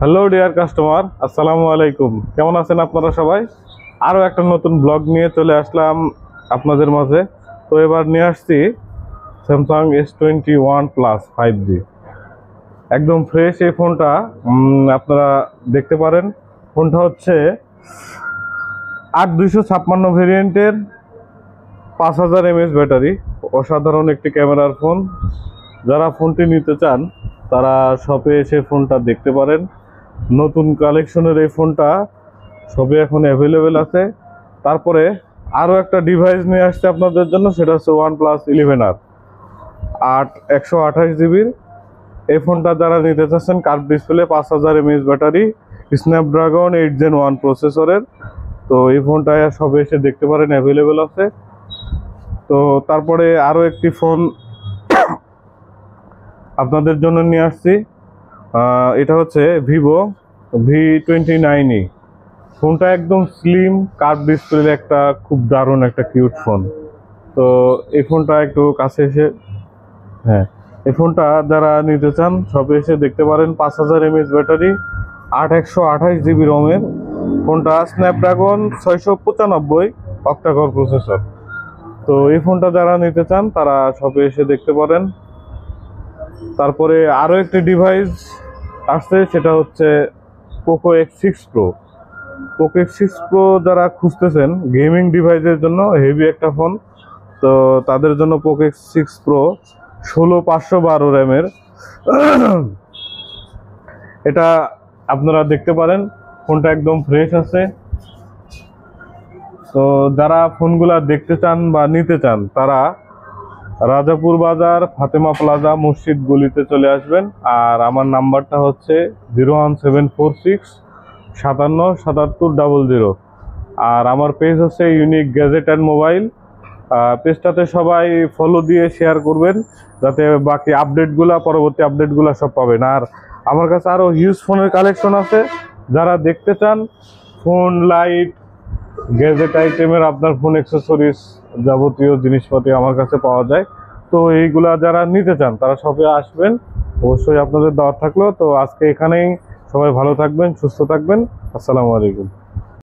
Hello dear customer, আসসালামু আলাইকুম। কেমন আছেন আপনারা সবাই? আরও একটা নতুন ব্লগ নিয়ে চলে আসলাম আপনাদের মাঝে। তো এবার নিয়ে আসছি স্যামসাং S21 Plus 5G। একদম ফ্রেশ এই ফোনটা আপনারা দেখতে পারেন। ফোনটা হচ্ছে 8256 ভেরিয়েন্টের, 5000 mAh ব্যাটারি। অসাধারণ একটি ক্যামেরার ফোন। যারা ফোনটি নিতে চান তারা শপে এসে ফোনটা দেখতে পারেন। নতুন কালেকশনের এই ফোনটা সবে এখন অ্যাভেলেবেল আছে। তারপরে আরও একটা ডিভাইস নিয়ে আসছে আপনাদের জন্য, সেটা হচ্ছে OnePlus 11R 128GB। এই ফোনটা যারা নিতে চাচ্ছেন, curve display, 5000 mAh battery, Snapdragon 8 Gen 1 প্রসেসরের। তো এই ফোনটা সবে এসে দেখতে পারেন, অ্যাভেলেবেল আছে। তো তারপরে আরও একটি ফোন আপনাদের জন্য নিয়ে আসছি। এটা হচ্ছে ভিভো V29e। ফোনটা একদম স্লিম, কার্ভ ডিসপ্লের একটা খুব দারুণ একটা কিউট ফোন। তো এই ফোনটা একটু কাছে এসে, হ্যাঁ, এই ফোনটা যারা নিতে চান সবে এসে দেখতে পারেন। 5000 mAh ব্যাটারি, 128GB রমের। ফোনটা স্ন্যাপড্রাগন 695 অক্টাকোর প্রসেসর। তো এই ফোনটা যারা নিতে চান তারা সবে এসে দেখতে পারেন। তারপরে আরও একটি ডিভাইস আসছে, সেটা হচ্ছে Poco X6 Pro। Poco X6 Pro যারা খুঁজতেছেন গেমিং ডিভাইসের জন্য, হেভি একটা ফোন, তো তাদের জন্য পোকো X6 Pro 16512 র্যামের এটা আপনারা দেখতে পারেন। ফোনটা একদম ফ্রেশ আছে। তো যারা ফোনগুলা দেখতে চান বা নিতে চান তারা রাজাপুর বাজার, ফাতেমা প্লাজা, মসজিদ গলিতে চলে আসবেন। আর আমার নাম্বারটা হচ্ছে 01746 577700। আর আমার পেজ হচ্ছে ইউনিক গ্যাজেট অ্যান্ড মোবাইল। পেজটাতে সবাই ফলো দিয়ে শেয়ার করবেন, যাতে বাকি আপডেটগুলা, পরবর্তী আপডেটগুলা সব পাবেন। আর আমার কাছে আরও হিউজ ফোনের কালেকশন আছে। যারা দেখতে চান ফোন, লাইট, গ্যাজেট আইটেমের, আপনার ফোন অ্যাক্সেসরিজ, যাবতীয় জিনিসপাতি আমার কাছে পাওয়া যায়। তো এইগুলা যারা নিতে চান তারা সবে আসবেন, অবশ্যই আপনাদের দাওয়াত থাকলো। তো আজকে এখানেই, সবাই ভালো থাকবেন, সুস্থ থাকবেন। আসসালামু আলাইকুম।